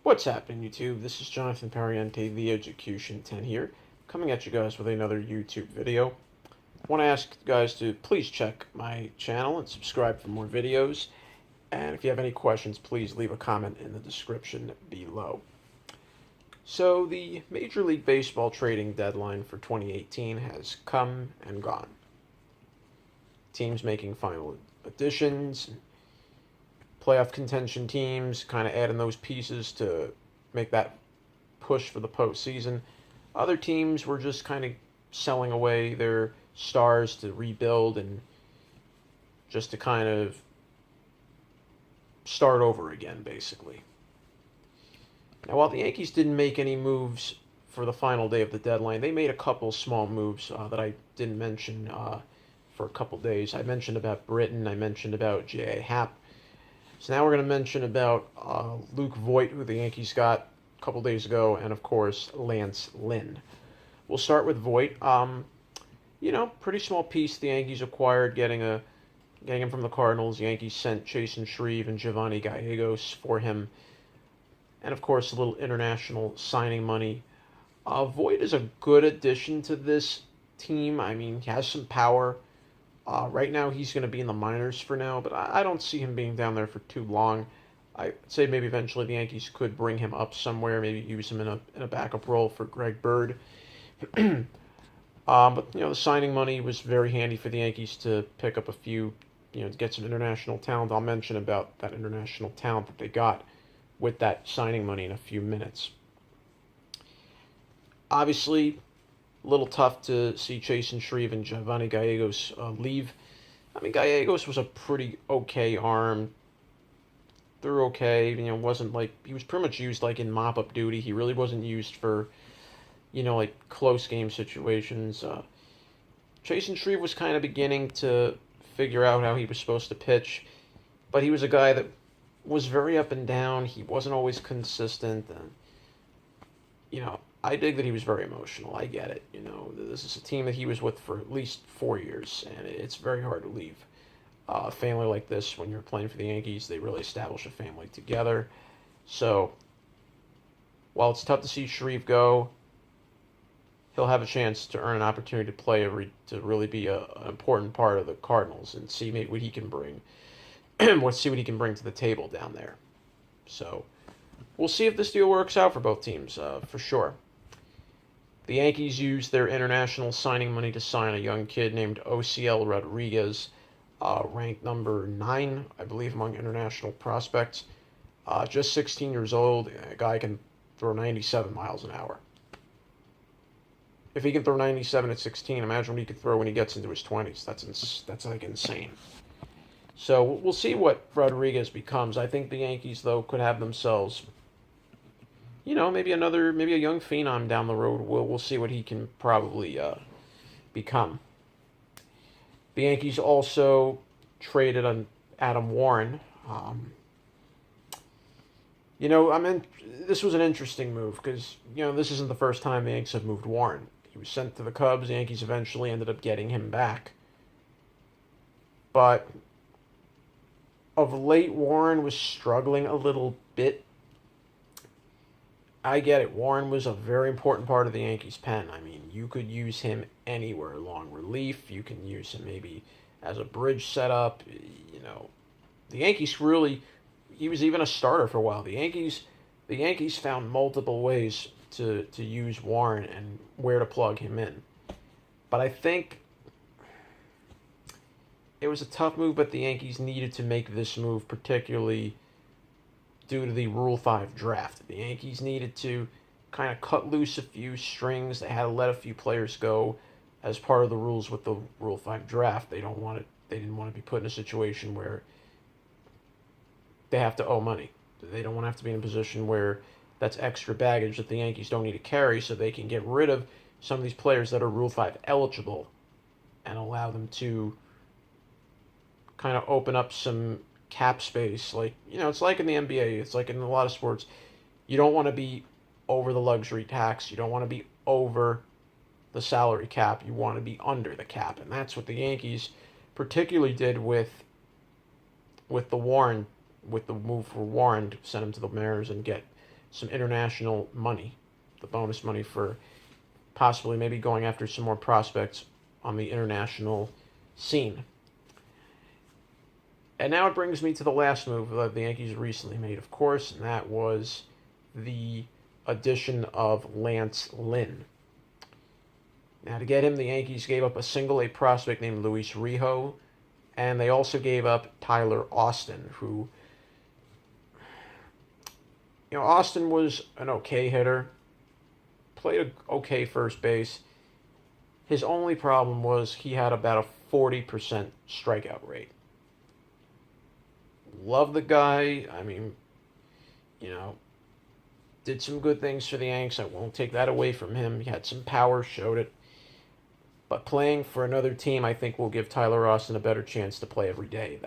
What's happening, YouTube? This is Jonathan Pariente, the Education 10 here, coming at you guys with another YouTube video. I want to ask you guys to please check my channel and subscribe for more videos. And if you have any questions, please leave a comment in the description below. So, the Major League Baseball trading deadline for 2018 has come and gone. Teams making final additions, playoff contention teams, kind of adding those pieces to make that push for the postseason. Other teams were just kind of selling away their stars to rebuild and just to kind of start over again, basically. Now, while the Yankees didn't make any moves for the final day of the deadline, they made a couple small moves that I didn't mention for a couple days. I mentioned about Britton, I mentioned about J.A. Happ. So now we're going to mention about Luke Voit, who the Yankees got a couple days ago, and of course Lynn. We'll start with Voit. Pretty small piece the Yankees acquired, getting him from the Cardinals. The Yankees sent Chasen Shreve and Giovanni Gallegos for him, and of course a little international signing money. Voit is a good addition to this team. I mean, he has some power. Right now, he's going to be in the minors for now, but I don't see him being down there for too long. I'd say maybe eventually the Yankees could bring him up somewhere, maybe use him in a backup role for Greg Bird. But the signing money was very handy for the Yankees to pick up a few, to get some international talent. I'll mention about that international talent that they got with that signing money in a few minutes. Obviously, a little tough to see Chasen Shreve and Giovanni Gallegos leave. I mean, Gallegos was a pretty okay arm. Threw okay. Wasn't like he was pretty much used like in mop-up duty. He really wasn't used for, like close game situations. Chasen Shreve was kind of beginning to figure out how he was supposed to pitch, but he was a guy that was very up and down. He wasn't always consistent, and I dig that he was very emotional. I get it. This is a team that he was with for at least 4 years, and it's very hard to leave a family like this. When you're playing for the Yankees, they really establish a family together. So, while it's tough to see Shreve go, he'll have a chance to earn an opportunity to play to really be an important part of the Cardinals and see maybe what he can bring. See what he can bring to the table down there. So, we'll see if this deal works out for both teams, for sure. The Yankees used their international signing money to sign a young kid named OCL Rodriguez, ranked number 9, I believe, among international prospects. Just 16 years old. A guy can throw 97 miles an hour. If he can throw 97 at 16, imagine what he could throw when he gets into his 20s. That's like insane. So we'll see what Rodriguez becomes. I think the Yankees, though, could have themselves, maybe a young phenom down the road. We'll see what he can probably become. The Yankees also traded on Adam Warren. This was an interesting move because, this isn't the first time the Yankees have moved Warren. He was sent to the Cubs. The Yankees eventually ended up getting him back. But of late, Warren was struggling a little bit. I get it. Warren was a very important part of the Yankees' pen. I mean, you could use him anywhere. Long relief. You can use him maybe as a bridge setup. The Yankees really... He was even a starter for a while. The Yankees found multiple ways to use Warren and where to plug him in. But I think it was a tough move, but the Yankees needed to make this move, particularly due to the Rule 5 draft. The Yankees needed to kind of cut loose a few strings. They had to let a few players go as part of the rules with the Rule 5 draft. They didn't want to be put in a situation where they have to owe money. They don't want to have to be in a position where that's extra baggage that the Yankees don't need to carry, so they can get rid of some of these players that are Rule 5 eligible and allow them to kind of open up some cap space. It's like in the NBA. It's like in a lot of sports. You don't want to be over the luxury tax. You don't want to be over the salary cap. You want to be under the cap. And that's what the Yankees particularly did with the move for Warren to send him to the Mariners and get some international money, the bonus money for possibly maybe going after some more prospects on the international scene. And now it brings me to the last move that the Yankees recently made, of course, and that was the addition of Lance Lynn. Now, to get him, the Yankees gave up a single-A prospect named Luis Rijo, and they also gave up Tyler Austin, who, Austin was an okay hitter, played an okay first base. His only problem was he had about a 40% strikeout rate. Love the guy. I mean, did some good things for the Yanks. I won't take that away from him. He had some power, showed it. But playing for another team, I think, will give Tyler Austin a better chance to play every day.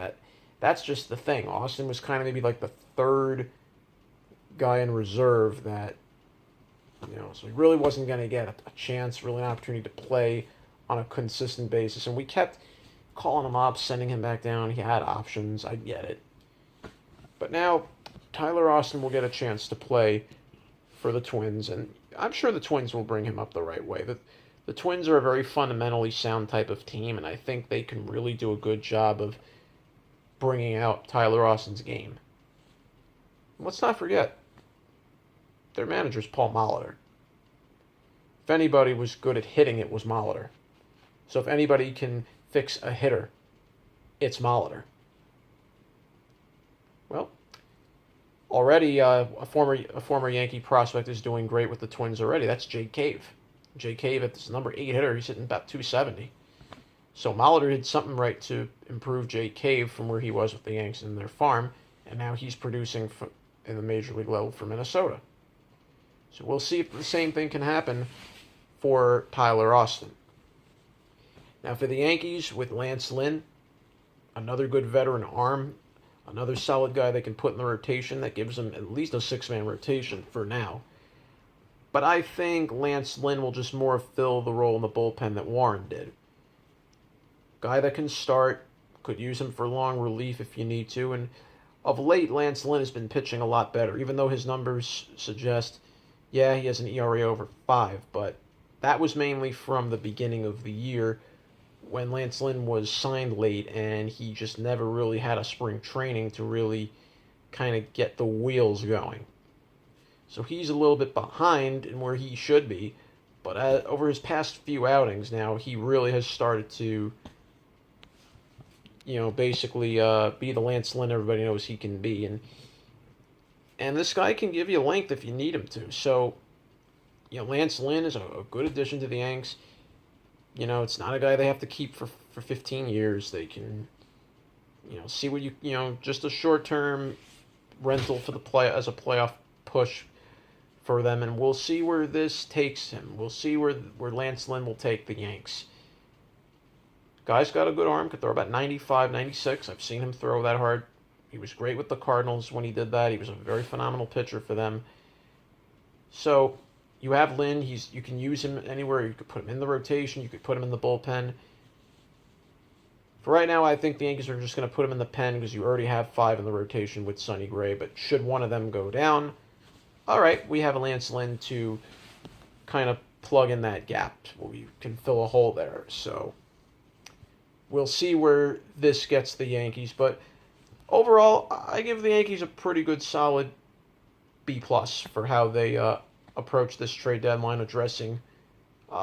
That's just the thing. Austin was kind of maybe like the third guy in reserve that, so he really wasn't going to get a chance, really an opportunity to play on a consistent basis. And we kept calling him up, sending him back down. He had options. I get it. But now Tyler Austin will get a chance to play for the Twins, and I'm sure the Twins will bring him up the right way. The Twins are a very fundamentally sound type of team, and I think they can really do a good job of bringing out Tyler Austin's game. And let's not forget, their manager's Paul Molitor. If anybody was good at hitting, it was Molitor. So if anybody can fix a hitter, it's Molitor. Well, already a former Yankee prospect is doing great with the Twins already. That's Jake Cave. Jake Cave at this number 8 hitter, he's hitting about 270. So Molitor did something right to improve Jake Cave from where he was with the Yanks in their farm, and now he's producing in the major league level for Minnesota. So we'll see if the same thing can happen for Tyler Austin. Now for the Yankees, with Lance Lynn, another good veteran arm, another solid guy they can put in the rotation that gives them at least a 6-man rotation for now. But I think Lance Lynn will just more fill the role in the bullpen that Warren did. Guy that can start, could use him for long relief if you need to, and of late, Lance Lynn has been pitching a lot better, even though his numbers suggest, he has an ERA over 5, but that was mainly from the beginning of the year when Lance Lynn was signed late, and he just never really had a spring training to really kind of get the wheels going. So he's a little bit behind in where he should be, but over his past few outings now, he really has started to, basically be the Lance Lynn everybody knows he can be. And this guy can give you length if you need him to. So, Lance Lynn is a good addition to the Yanks. It's not a guy they have to keep for 15 years. They can, see what just a short-term rental for as a playoff push for them, and we'll see where this takes him. We'll see where Lance Lynn will take the Yanks. Guy's got a good arm, could throw about 95, 96. I've seen him throw that hard. He was great with the Cardinals when he did that. He was a very phenomenal pitcher for them. So you have Lynn. You can use him anywhere. You could put him in the rotation. You could put him in the bullpen. For right now, I think the Yankees are just going to put him in the pen because you already have 5 in the rotation with Sonny Gray. But should one of them go down, all right, we have a Lance Lynn to kind of plug in that gap. We can fill a hole there. So we'll see where this gets the Yankees. But overall, I give the Yankees a pretty good, solid B+ for how they approach this trade deadline, addressing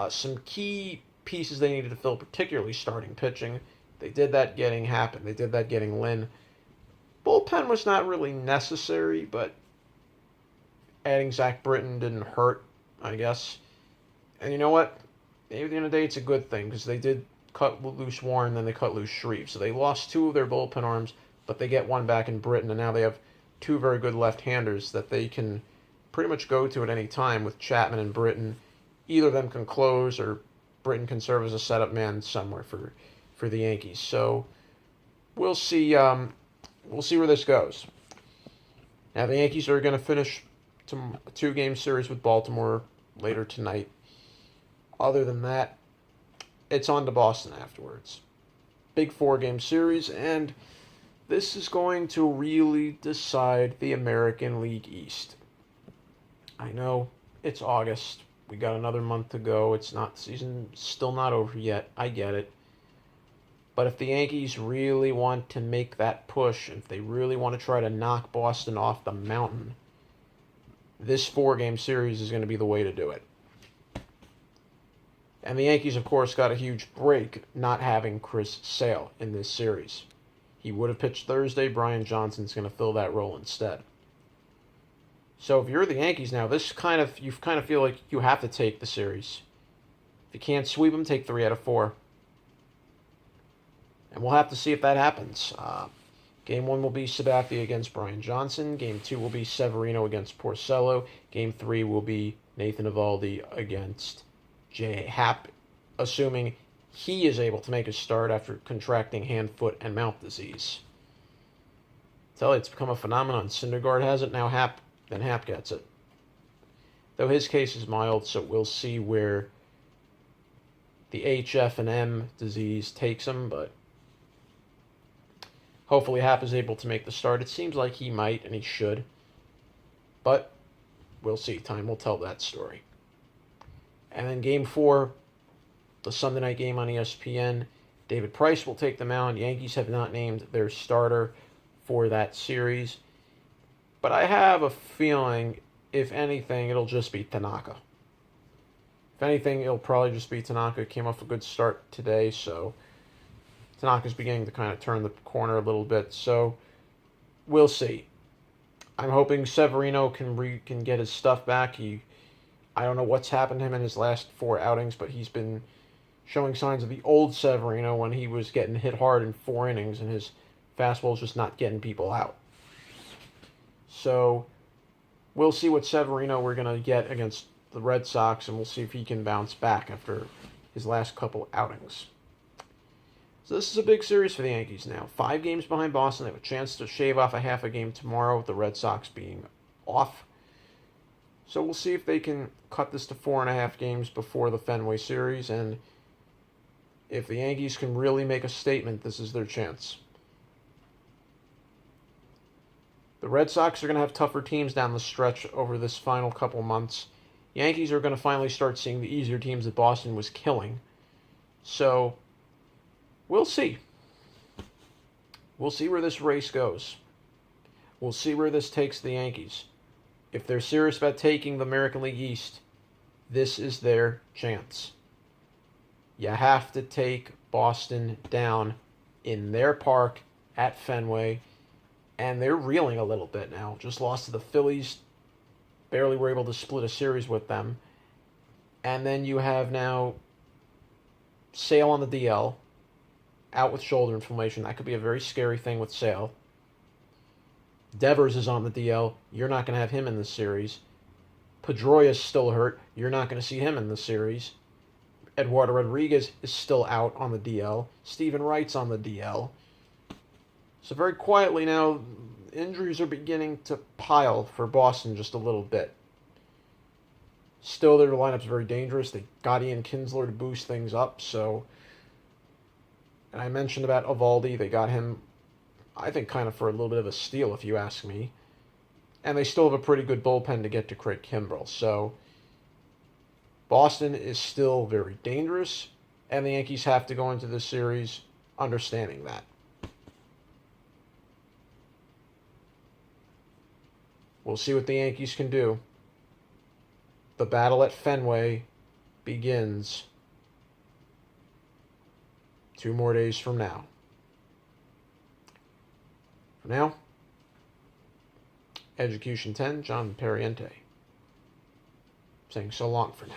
some key pieces they needed to fill, particularly starting pitching. They did that getting Happ. They did that getting Lynn. Bullpen was not really necessary, but adding Zach Britton didn't hurt, I guess. And you know what? Maybe at the end of the day, it's a good thing, because they did cut loose Warren, then they cut loose Shreve. So they lost 2 of their bullpen arms, but they get one back in Britton, and now they have 2 very good left-handers that they can pretty much go to at any time with Chapman and Britton. Either of them can close, or Britton can serve as a setup man somewhere for the Yankees. So we'll see. We'll see where this goes. Now the Yankees are going to finish a 2-game series with Baltimore later tonight. Other than that, it's on to Boston afterwards. Big 4-game series, and this is going to really decide the American League East. I know it's August. We got another month to go. It's not season, still not over yet. I get it. But if the Yankees really want to make that push, if they really want to try to knock Boston off the mountain, this 4-game series is going to be the way to do it. And the Yankees, of course, got a huge break not having Chris Sale in this series. He would have pitched Thursday. Brian Johnson's going to fill that role instead. So if you're the Yankees now, you kind of feel like you have to take the series. If you can't sweep them, take 3 out of 4. And we'll have to see if that happens. Game 1 will be Sabathia against Brian Johnson. Game 2 will be Severino against Porcello. Game 3 will be Nathan Eovaldi against J.A. Happ, assuming he is able to make a start after contracting hand, foot, and mouth disease. I tell you, it's become a phenomenon. Syndergaard has it, now Happ gets it. Though his case is mild, so we'll see where the HF and M disease takes him, but hopefully Happ is able to make the start. It seems like he might, and he should. But we'll see. Time will tell that story. And then Game 4, the Sunday night game on ESPN, David Price will take the mound. Yankees have not named their starter for that series. But I have a feeling, if anything, it'll just be Tanaka. If anything, it'll probably just be Tanaka. Came off a good start today, so Tanaka's beginning to kind of turn the corner a little bit. So we'll see. I'm hoping Severino can get his stuff back. I don't know what's happened to him in his last 4 outings, but he's been showing signs of the old Severino when he was getting hit hard in 4 innings and his fastball's just not getting people out. So we'll see what Severino we're going to get against the Red Sox, and we'll see if he can bounce back after his last couple outings. So this is a big series for the Yankees now. 5 games behind Boston. They have a chance to shave off a half a game tomorrow with the Red Sox being off. So we'll see if they can cut this to 4.5 games before the Fenway series, and if the Yankees can really make a statement, this is their chance. The Red Sox are going to have tougher teams down the stretch over this final couple months. Yankees are going to finally start seeing the easier teams that Boston was killing. So we'll see. We'll see where this race goes. We'll see where this takes the Yankees. If they're serious about taking the American League East, this is their chance. You have to take Boston down in their park at Fenway, and they're reeling a little bit now. Just lost to the Phillies, barely were able to split a series with them. And then you have now Sale on the DL, out with shoulder inflammation. That could be a very scary thing with Sale. Devers is on the DL. You're not going to have him in the series. Pedroia's still hurt. You're not going to see him in the series. Eduardo Rodriguez is still out on the DL. Stephen Wright's on the DL. So very quietly now, injuries are beginning to pile for Boston just a little bit. Still, their lineup's very dangerous. They got Ian Kinsler to boost things up. So, and I mentioned about Eovaldi. They got him, I think, kind of for a little bit of a steal, if you ask me. And they still have a pretty good bullpen to get to Craig Kimbrell. So Boston is still very dangerous, and the Yankees have to go into this series understanding that. We'll see what the Yankees can do. The battle at Fenway begins 2 more days from now. For now, Education 10, John Perriente, saying so long for now.